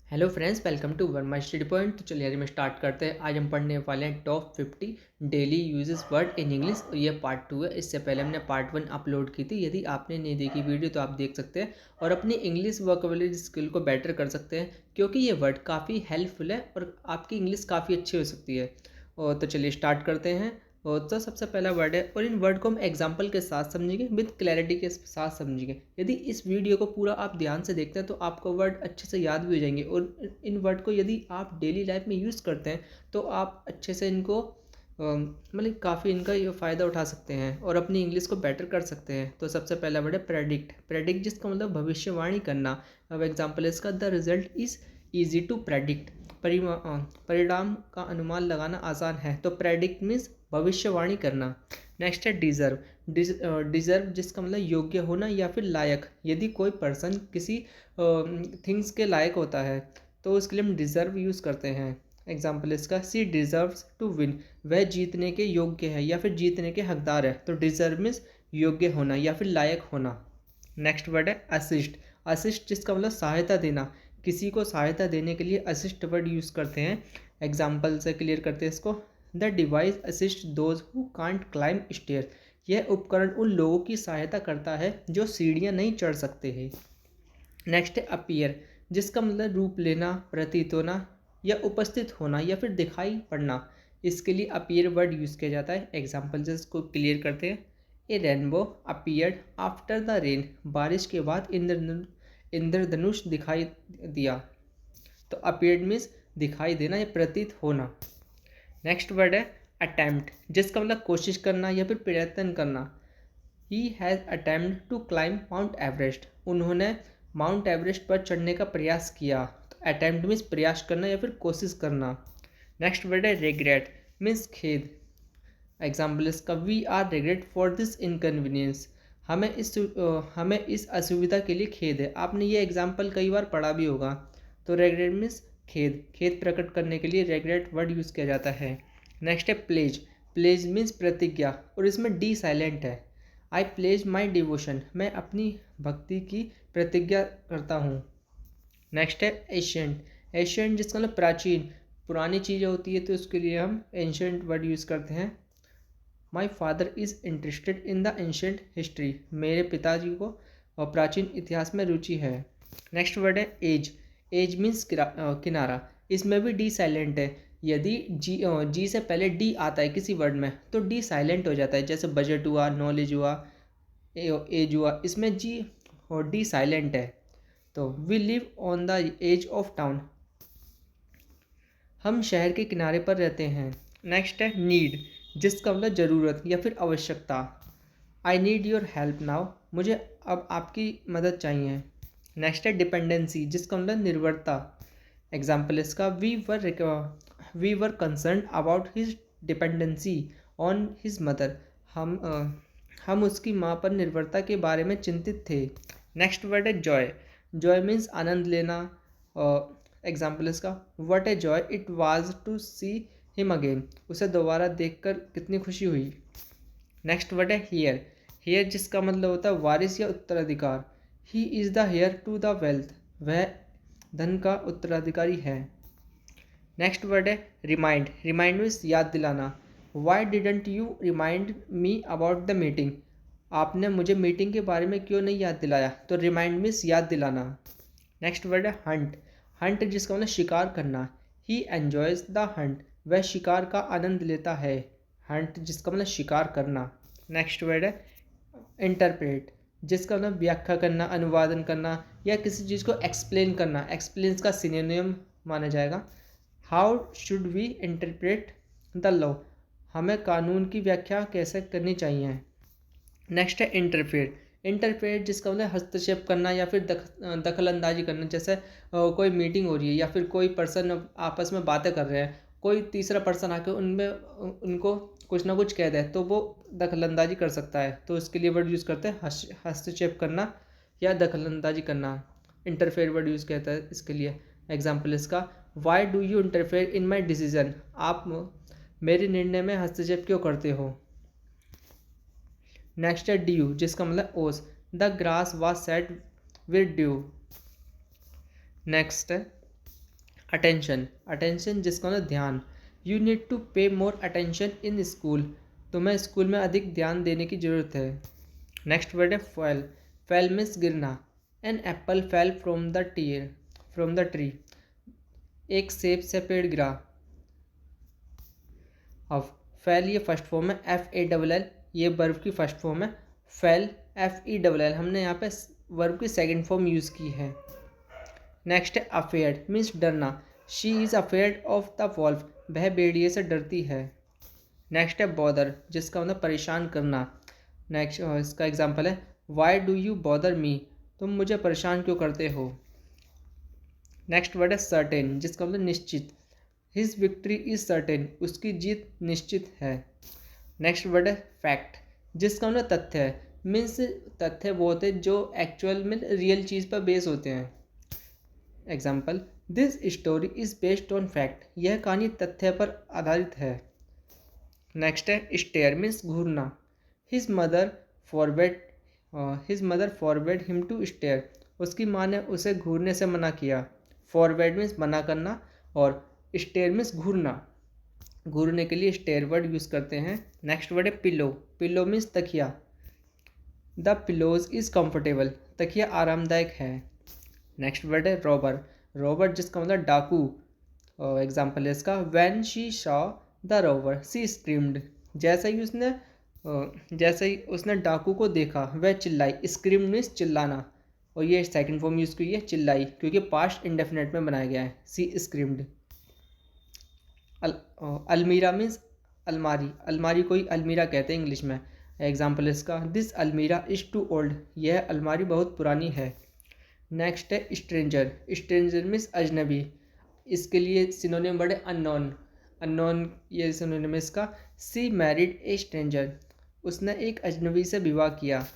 Hello friends, welcome to Verma study point. तो चलिए आज हम स्टार्ट करते हैं। आज हम पढ़ने वाले हैं top 50 daily uses word in English और ये पार्ट 2 है। इससे पहले हमने पार्ट 1 अपलोड की थी। यदि आपने नहीं देखी वीडियो तो आप देख सकते हैं और अपनी इंग्लिश वोकैबुलरी स्किल को बेटर कर सकते हैं, क्योंकि ये वर्ड काफ़ी हेल्पफुल है और आपकी इंग्लिश काफ़ी अच्छी हो सकती है। और तो चलिए स्टार्ट करते हैं। और तो सबसे पहला वर्ड है, और इन वर्ड को हम एग्जाम्पल के साथ समझेंगे, विद क्लैरिटी के साथ समझेंगे। यदि इस वीडियो को पूरा आप ध्यान से देखते हैं तो आपको वर्ड अच्छे से याद भी हो जाएंगे और इन वर्ड को यदि आप डेली लाइफ में यूज़ करते हैं तो आप अच्छे से इनको मतलब काफ़ी इनका ये फ़ायदा उठा सकते हैं और अपनी इंग्लिश को बेटर कर सकते हैं। तो सबसे पहला वर्ड है प्रेडिक्ट। प्रेडिक्ट जिसका मतलब भविष्यवाणी करना। अब एग्जाम्पल है इसका, the result is easy to predict. परिणाम का अनुमान लगाना आसान है। तो प्रेडिक्ट मीन्स भविष्यवाणी करना। नेक्स्ट है डिज़र्व। डिज़र्व जिसका मतलब योग्य होना या फिर लायक। यदि कोई पर्सन किसी थिंग्स के लायक होता है तो उसके लिए हम डिज़र्व यूज़ करते हैं। एग्जाम्पल इसका, सी डिज़र्व्स टू विन। वह जीतने के योग्य है या फिर जीतने के हकदार है। तो डिज़र्व मीन्स योग्य होना या फिर लायक होना। नेक्स्ट वर्ड है असिस्ट। असिस्ट जिसका मतलब सहायता देना। किसी को सहायता देने के लिए असिस्ट वर्ड यूज़ करते हैं। एग्जाम्पल से क्लियर करते हैं इसको, the device assist those who can't climb stair. यह उपकरण उन लोगों की सहायता करता है जो सीढ़ियाँ नहीं चढ़ सकते हैं। नेक्स्ट है अपीयर जिसका मतलब रूप लेना, प्रतीत होना या उपस्थित होना या फिर दिखाई पड़ना। इसके लिए अपीयर वर्ड यूज़ किया जाता है। एग्जाम्पल से इसको क्लियर करते हैं, a rainbow appeared after the rain. बारिश के बाद इंद्रधनुष दिखाई दिया। तो अपीयर्ड मीन्स दिखाई देना या प्रतीत होना। नेक्स्ट वर्ड है अटेम्प्ट जिसका मतलब कोशिश करना या फिर प्रयत्न करना। He has attempt to climb Mount Everest. उन्होंने माउंट एवरेस्ट पर चढ़ने का प्रयास किया। तो अटेम्प्ट मीन्स प्रयास करना या फिर कोशिश करना। नेक्स्ट वर्ड है रिग्रेट मीन्स खेद। एग्जाम्पल इसका, we are regret for this inconvenience. हमें इस असुविधा के लिए खेद है। आपने ये एग्जाम्पल कई बार पढ़ा भी होगा। तो रिग्रेट मीन्स खेद। खेद प्रकट करने के लिए रिग्रेट वर्ड यूज़ किया जाता है। नेक्स्ट है प्लेज। प्लेज मीन्स प्रतिज्ञा और इसमें डी साइलेंट है। आई प्लेज माई डिवोशन। मैं अपनी भक्ति की प्रतिज्ञा करता हूँ। नेक्स्ट है एशियंट। एशियंट जिसका मतलब प्राचीन, पुरानी चीज़ें होती है तो उसके लिए हम एंशियंट वर्ड यूज़ करते हैं। My father is interested in the ancient history. मेरे पिताजी को प्राचीन इतिहास में रुचि है। नेक्स्ट वर्ड है एज। एज मीन्स किनारा। इसमें भी डी साइलेंट है। यदि जी से पहले डी आता है किसी वर्ड में तो डी साइलेंट हो जाता है। जैसे बजट हुआ, नॉलेज हुआ, एज हुआ, इसमें जी और डी साइलेंट है। तो we live on the edge of town. हम शहर के किनारे पर रहते हैं। नेक्स्ट है नीड जिसका मतलब ज़रूरत या फिर आवश्यकता। I need your help now. मुझे अब आपकी मदद चाहिए। नेक्स्ट है डिपेंडेंसी जिसका मतलब निर्भरता। एग्जाम्पल इसका, we were concern about his dependency on his mother. हम उसकी माँ पर निर्भरता के बारे में चिंतित थे। नेक्स्ट वर्ड है जॉय। जॉय मीन्स आनंद लेना। एग्जाम्पल इसका, what a joy it was to see him again. उसे दोबारा देखकर कितनी खुशी हुई। नेक्स्ट वर्ड है हेयर। हेयर जिसका मतलब होता है वारिस या उत्तराधिकार। He is the heir to the wealth. वह धन का उत्तराधिकारी है। नेक्स्ट वर्ड है रिमाइंड। रिमाइंड मीन्स याद दिलाना। Why didn't you remind me about the meeting. आपने मुझे मीटिंग के बारे में क्यों नहीं याद दिलाया। तो रिमाइंड मीन्स याद दिलाना। नेक्स्ट वर्ड है हंट। हंट जिसका मतलब शिकार करना। ही एन्जॉयज द हंट। वह शिकार का आनंद लेता है। हंट जिसका मतलब शिकार करना। नेक्स्ट वर्ड है इंटरप्रेट जिसका मतलब व्याख्या करना, अनुवादन करना या किसी चीज़ को एक्सप्लेन करना। एक्सप्लेन का सिनोनिम माना जाएगा। How should we interpret the law. हमें कानून की व्याख्या कैसे करनी चाहिए। नेक्स्ट है इंटरफेयर। इंटरफेयर जिसका मतलब हस्तक्षेप करना या फिर दखल अंदाजी करना। जैसे कोई मीटिंग हो रही है या फिर कोई पर्सन आपस में बातें कर रहे हैं, कोई तीसरा पर्सन आकर उनमें उनको कुछ ना कुछ कह दे तो वो दखल अंदाजी कर सकता है। तो इसके लिए वर्ड यूज़ करते हैं हस्तक्षेप करना या दखल अंदाजी करना। इंटरफेयर वर्ड यूज़ कहता है इसके लिए। एग्जाम्पल इसका, why do you interfere in my decision. आप मेरे निर्णय में हस्तक्षेप क्यों करते हो। नेक्स्ट है ड्यू जिसका मतलब ओस। The grass was set with dew. Next है अटेंशन, अटेंशन जिसका मतलब ध्यान। You need to pay more attention in school, तुम्हें स्कूल में अधिक ध्यान देने की ज़रूरत है। नेक्स्ट वर्ड है फेल, फेल मीन्स गिरना। An apple fell from the tree, एक सेब से पेड़ गिरा। अब फेल ये फर्स्ट फॉर्म है, एफ ए डबल एल, ये वर्ब की फर्स्ट फॉर्म है। Fall F E double L, हमने यहाँ पे वर्ब की सेकंड फॉर्म यूज़ की है। नेक्स्ट है अफेयर्ड मीन्स डरना, she is afraid of the wolf, वह भेड़िए से डरती है। नेक्स्ट है बॉदर जिसका मतलब परेशान करना। नेक्स्ट इसका एग्जांपल है why do you bother me, तुम मुझे परेशान क्यों करते हो। नेक्स्ट वर्ड है सर्टेन जिसका मतलब निश्चित, हिज विक्ट्री इज सर्टेन, उसकी जीत निश्चित है। नेक्स्ट वर्ड है फैक्ट जिसका मतलब तथ्य है, मीन्स तथ्य वो होते हैं जो एक्चुअल में रियल चीज़ पर बेस होते हैं। Example this story is based on fact, यह कहानी तथ्य पर आधारित है। नेक्स्ट है स्टेयर मीन्स घूरना, his mother forbade him to stare, उसकी माँ ने उसे घूरने से मना किया। फॉरवर्ड मीन्स मना करना और स्टेयर मीन्स घूरना, घूरने के लिए स्टेयर वर्ड यूज़ करते हैं। नेक्स्ट वर्ड है पिलो, पिलो मीन्स तकिया, द पिलोज इज़ कंफर्टेबल, तकिया आरामदायक है। नेक्स्ट वर्ड है रॉबर, रॉबर जिसका मतलब डाकू। एग्जाम्पल है इसका when she saw the robber she screamed, जैसे ही उसने डाकू को देखा वह चिल्लाई। स्क्रीम्ड मीन्स चिल्लाना, और ये सेकंड फॉर्म यूज़ की है चिल्लाई, क्योंकि पास्ट इंडेफिनेट में बनाया गया है, सी स्क्रीम्ड। अलमीरा मीन्स अलमारी, अलमारी कोई अलमीरा कहते हैं इंग्लिश में। एग्जाम्पल इसका दिस अलमीरा इज़ टू ओल्ड, यह अलमारी बहुत पुरानी है। नेक्स्ट है स्ट्रेंजर, स्ट्रेंजर मीन्स अजनबी, इसके लिए सिनोनिम वर्ड है अननोन, अननोन ये सिनोनिम है इसका। सी मैरिड ए स्ट्रेंजर, उसने एक अजनबी से विवाह किया।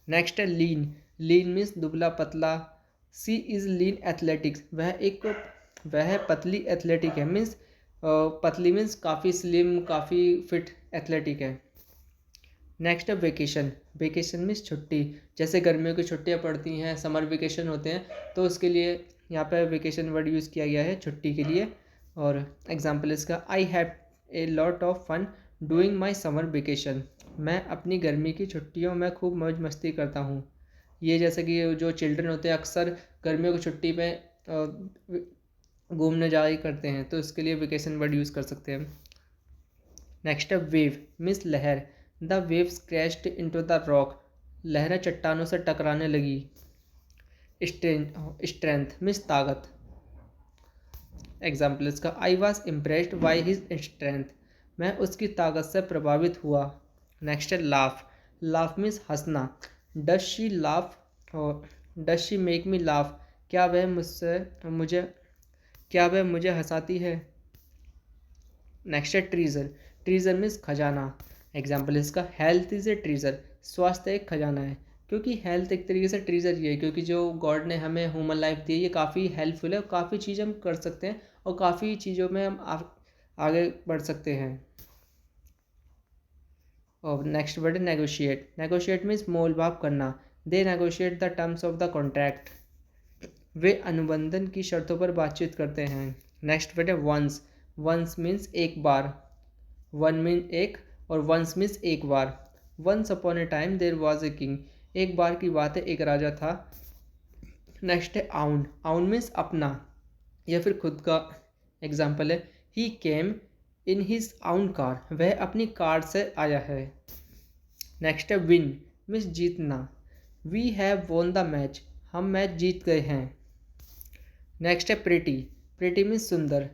नेक्स्ट है लीन, लीन मीन्स दुबला पतला। सी इज़ लीन एथलेटिक्स, वह पतली एथलेटिक है, मीन्स पतली मीन्स काफ़ी स्लिम, काफ़ी फिट एथलेटिक है। नेक्स्ट है वेकेशन, वेकेशन मीन्स छुट्टी, जैसे गर्मियों की छुट्टियां पड़ती हैं, समर वेकेशन होते हैं, तो उसके लिए यहाँ पर वेकेशन वर्ड यूज़ किया गया है छुट्टी के लिए। और एग्जांपल इसका I have a lot of fun doing my summer vacation, मैं अपनी गर्मी की छुट्टियों में खूब मौज मस्ती करता हूँ। ये जैसे कि जो चिल्ड्रन होते हैं अक्सर गर्मियों की छुट्टी में घूमने जाया करते हैं, तो इसके लिए वेकेशन वर्ड यूज़ कर सकते हैं। नेक्स्ट है वेव मीन्स लहर, the waves crashed into the rock, लहरें चट्टानों से टकराने लगी। स्ट्रेंथ मीन्स ताकत। एग्जाम्पल इसका I was impressed by his strength, मैं उसकी ताकत से प्रभावित हुआ। नेक्स्ट है लाफ, लाफ मीन्स हंसना। Does she laugh, does she make me laugh, क्या वह मुझे हंसाती है। नेक्स्ट है ट्रीजर, ट्रीजर मीन्स खजाना। एग्जाम्पल इसका हेल्थ इज़ ए ट्रीजर, स्वास्थ्य एक खजाना है, क्योंकि हेल्थ एक तरीके से ट्रीजर ही है, क्योंकि जो गॉड ने हमें ह्यूमन लाइफ दी है ये काफ़ी हेल्पफुल है, काफ़ी चीज़ हम कर सकते हैं और काफ़ी चीज़ों में हम आगे बढ़ सकते हैं। और नेक्स्ट वर्ड है नेगोशिएट, नेगोशिएट मीन्स मोल भाव करना। They negotiate the terms of the contract, वे अनुबंधन की शर्तों पर बातचीत करते हैं। नेक्स्ट वर्ड है वंस, वंस मीन्स एक बार, वन मीन एक और वंस मीन्स एक बार। Once upon a time there was a king, एक बार की बात है एक राजा था। नेक्स्ट है आउन, आउन मीन्स अपना या फिर खुद का। एग्जाम्पल है ही केम इन हिज आउन कार, वह अपनी कार से आया है। नेक्स्ट है विन मीन्स जीतना, we have won the match, हम मैच जीत गए हैं। नेक्स्ट है प्रिटी, प्रिटी मीन्स सुंदर।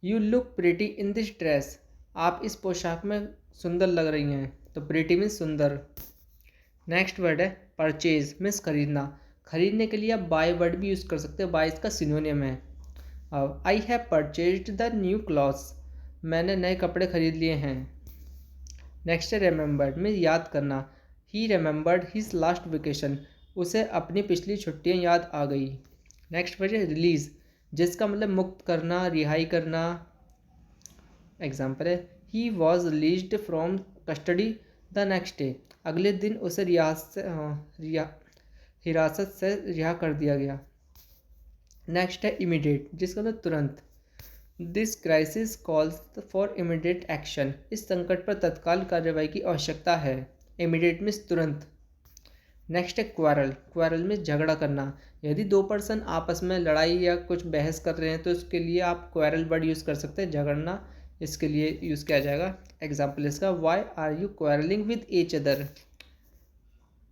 You look pretty in this dress, आप इस पोशाक में सुंदर लग रही हैं, तो प्रिटी मीन्स सुंदर। नेक्स्ट वर्ड है परचेज मीन्स खरीदना, खरीदने के लिए आप बाय वर्ड भी यूज़ कर सकते हैं, बाय इसका सिनोनियम है। I have purchased the new clothes, मैंने नए कपड़े खरीद लिए हैं। नेक्स्ट है रिमेंबर्ड मीन्स याद करना, ही रिमेंबर्ड हिज लास्ट वेकेशन, उसे अपनी पिछली छुट्टियाँ याद आ गई। नेक्स्ट वर्ड है रिलीज़, जिसका मतलब मुक्त करना, रिहाई करना। एग्जाम्पल है he was released from custody the next day, अगले दिन उसे हिरासत से रिहा कर दिया गया। नेक्स्ट है इमीडिएट, जिसका मतलब तुरंत। This crisis calls for immediate action, इस संकट पर तत्काल कार्रवाई की आवश्यकता है। इमीडिएट मीन्स तुरंत। नेक्स्ट है क्वारल, क्वारल में झगड़ा करना। यदि दो पर्सन आपस में लड़ाई या कुछ बहस कर रहे हैं तो उसके लिए आप क्वारल वर्ड यूज़ कर सकते हैं, झगड़ना इसके लिए यूज़ किया जाएगा। एग्जाम्पल इसका, why are you quarrelling with each other,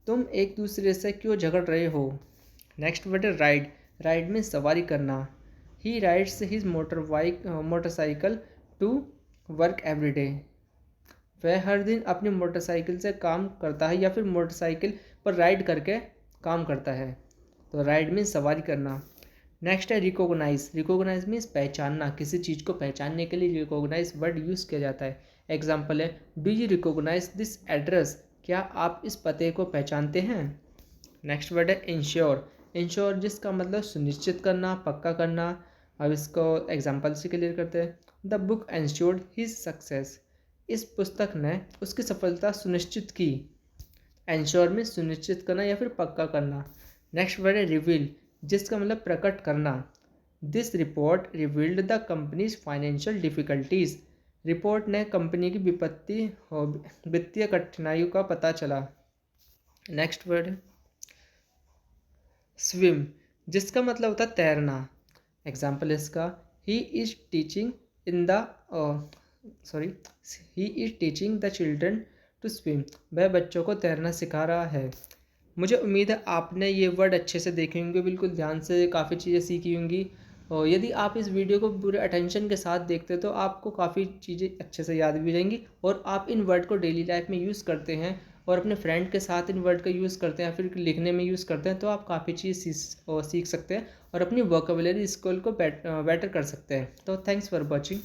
तुम एक दूसरे से क्यों झगड़ रहे हो। नेक्स्ट वर्ड है राइड, राइड में सवारी करना। He rides his motorcycle to work every day, वह हर दिन अपनी मोटरसाइकिल से काम करता है या फिर मोटरसाइकिल पर राइड करके काम करता है। तो राइड मीन्स सवारी करना। नेक्स्ट है रिकॉग्नाइज, रिकॉग्नाइज मीन्स पहचानना, किसी चीज़ को पहचानने के लिए रिकॉग्नाइज वर्ड यूज़ किया जाता है। एग्जाम्पल है, do you recognise this address, क्या आप इस पते को पहचानते हैं। नेक्स्ट वर्ड है इंश्योर, इंश्योर जिसका मतलब सुनिश्चित करना, पक्का करना। अब इसको एग्जाम्पल से क्लियर करते हैं। The book ensured his success, इस पुस्तक ने उसकी सफलता सुनिश्चित की। एंश्योर में सुनिश्चित करना या फिर पक्का करना। नेक्स्ट वर्ड है रिवील, जिसका मतलब प्रकट करना। This report revealed the companies financial difficulties, report ने कंपनी की वित्तीय कठिनाइयों का पता चला। नेक्स्ट वर्ड है स्विम, जिसका मतलब होता है तैरना। एग्जाम्पल इसका, he is teaching in the sorry he is teaching the children to swim, वह बच्चों को तैरना सिखा रहा है। मुझे उम्मीद है आपने ये वर्ड अच्छे से देखे होंगे, बिल्कुल ध्यान से काफ़ी चीज़ें सीखी होंगी। और यदि आप इस वीडियो को पूरे अटेंशन के साथ देखते तो आपको काफ़ी चीज़ें अच्छे से याद भी रहेंगी और आप इन वर्ड को डेली लाइफ में यूज़ करते हैं और अपने फ्रेंड के साथ इन वर्ड का यूज़ करते हैं, फिर लिखने में यूज़ करते हैं, तो आप काफ़ी चीज़ सीख सकते हैं और अपनी वोकेबलरी स्किल को बेटर कर सकते हैं। तो थैंक्स फॉर वॉचिंग।